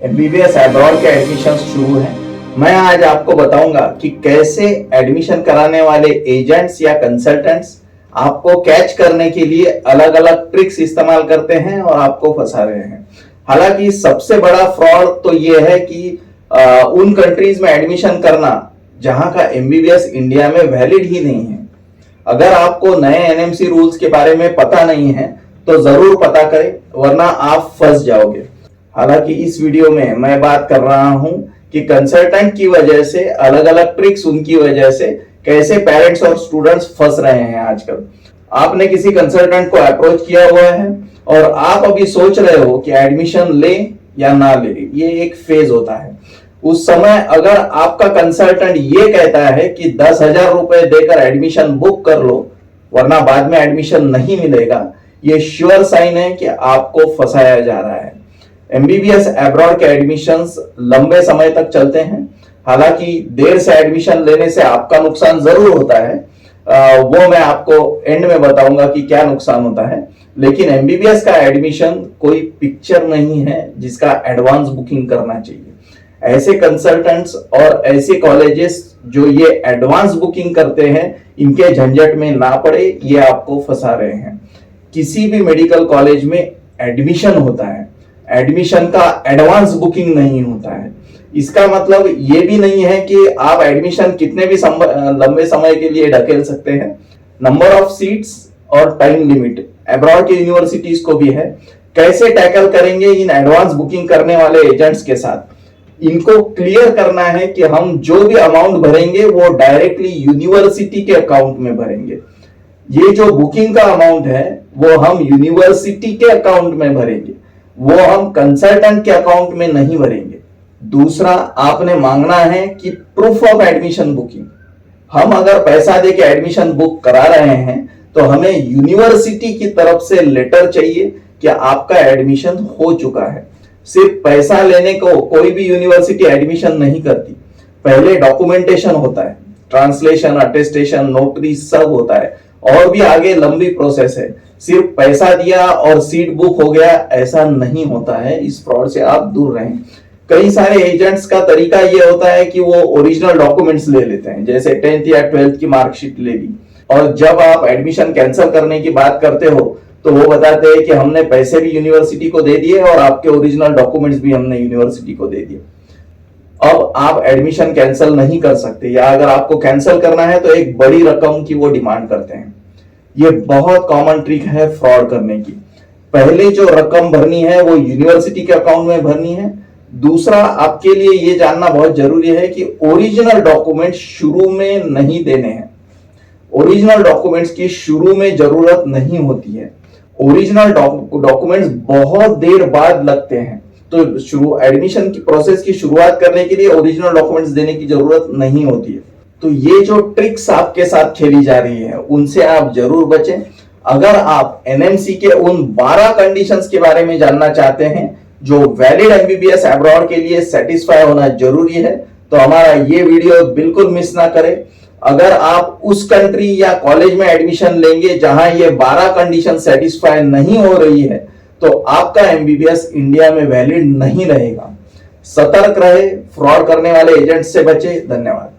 MBBS abroad के admission शुरू हैं। मैं आज आपको बताऊंगा कि कैसे एडमिशन कराने वाले एजेंट्स या कंसल्टेंट्स आपको कैच करने के लिए अलग अलग ट्रिक्स इस्तेमाल करते हैं और आपको फंसा रहे हैं। हालांकि सबसे बड़ा फ्रॉड तो ये है कि उन कंट्रीज में एडमिशन करना जहां का एमबीबीएस इंडिया में वैलिड ही नहीं है। अगर आपको नए एनएमसी रूल्स के बारे में पता नहीं है तो जरूर पता करें, वरना आप फंस जाओगे। हालांकि इस वीडियो में मैं बात कर रहा हूं कि कंसल्टेंट की वजह से, अलग अलग ट्रिक्स उनकी वजह से कैसे पेरेंट्स और स्टूडेंट्स फंस रहे हैं आजकल। आपने किसी कंसल्टेंट को अप्रोच किया हुआ है और आप अभी सोच रहे हो कि एडमिशन ले या ना ले, ये एक फेज होता है। उस समय अगर आपका कंसल्टेंट ये कहता है कि 10,000 रुपए देकर एडमिशन बुक कर लो वरना बाद में एडमिशन नहीं मिलेगा, ये श्योर साइन है कि आपको फंसाया जा रहा है। एमबीबीएस अब्रॉड के एडमिशंस लंबे समय तक चलते हैं। हालांकि देर से एडमिशन लेने से आपका नुकसान जरूर होता है, वो मैं आपको एंड में बताऊंगा कि क्या नुकसान होता है। लेकिन एमबीबीएस का एडमिशन कोई पिक्चर नहीं है जिसका एडवांस बुकिंग करना चाहिए। ऐसे कंसल्टेंट्स और ऐसे कॉलेजेस जो ये एडवांस बुकिंग करते हैं, इनके झंझट में ना पड़े, ये आपको फंसा रहे हैं। किसी भी मेडिकल कॉलेज में एडमिशन होता है, एडमिशन का एडवांस बुकिंग नहीं होता है। इसका मतलब ये भी नहीं है कि आप एडमिशन कितने भी लंबे समय के लिए ढकेल सकते हैं। नंबर ऑफ सीट्स और टाइम लिमिट अब्रॉड की यूनिवर्सिटीज को भी है। कैसे टैकल करेंगे इन एडवांस बुकिंग करने वाले एजेंट्स के साथ? इनको क्लियर करना है कि हम जो भी अमाउंट भरेंगे वो डायरेक्टली यूनिवर्सिटी के अकाउंट में भरेंगे। ये जो बुकिंग का अमाउंट है वो हम यूनिवर्सिटी के अकाउंट में भरेंगे, वो हम कंसल्टेंट के अकाउंट में नहीं भरेंगे। दूसरा, आपने मांगना है कि प्रूफ ऑफ एडमिशन बुकिंग। हम अगर पैसा देके एडमिशन बुक करा रहे हैं तो हमें यूनिवर्सिटी की तरफ से लेटर चाहिए कि आपका एडमिशन हो चुका है। सिर्फ पैसा लेने को कोई भी यूनिवर्सिटी एडमिशन नहीं करती। पहले डॉक्यूमेंटेशन होता है, ट्रांसलेशन, अटेस्टेशन, नोटरी सब होता है और भी आगे लंबी प्रोसेस है। सिर्फ पैसा दिया और सीट बुक हो गया, ऐसा नहीं होता है। इस फ्रॉड से आप दूर रहें। कई सारे एजेंट्स का तरीका ये होता है कि वो ओरिजिनल डॉक्यूमेंट्स ले लेते हैं, जैसे 10th या 12th की मार्कशीट ले ली, और जब आप एडमिशन कैंसिल करने की बात करते हो तो वो बताते हैं कि हमने पैसे भी यूनिवर्सिटी को दे दिए और आपके ओरिजिनल डॉक्यूमेंट्स भी हमने यूनिवर्सिटी को दे दिए। अब आप एडमिशन कैंसिल नहीं कर सकते, या अगर आपको कैंसिल करना है तो एक बड़ी रकम की वो डिमांड करते हैं। ये बहुत कॉमन ट्रिक है फ्रॉड करने की। पहले जो रकम भरनी है वो यूनिवर्सिटी के अकाउंट में भरनी है। दूसरा, आपके लिए ये जानना बहुत जरूरी है कि ओरिजिनल डॉक्यूमेंट शुरू में नहीं देने हैं। ओरिजिनल डॉक्यूमेंट्स की शुरू में जरूरत नहीं होती है। ओरिजिनल डॉक्यूमेंट्स बहुत देर बाद लगते हैं, तो एडमिशन की प्रोसेस की शुरुआत करने के लिए ओरिजिनल डॉक्यूमेंट्स देने की जरूरत नहीं होती है। तो ये जो ट्रिक्स आपके साथ खेली जा रही है उनसे आप जरूर बचें। अगर आप एनएमसी के उन 12 कंडीशंस के बारे में जानना चाहते हैं जो वैलिड एमबीबीएस अब्रॉड के लिए सेटिस्फाई होना जरूरी है, तो हमारा ये वीडियो बिल्कुल मिस ना करें। अगर आप उस कंट्री या कॉलेज में एडमिशन लेंगे जहां ये 12 कंडीशन सेटिस्फाई नहीं हो रही है तो आपका एमबीबीएस इंडिया में वैलिड नहीं रहेगा। सतर्क रहे, फ्रॉड करने वाले एजेंट से बचे। धन्यवाद।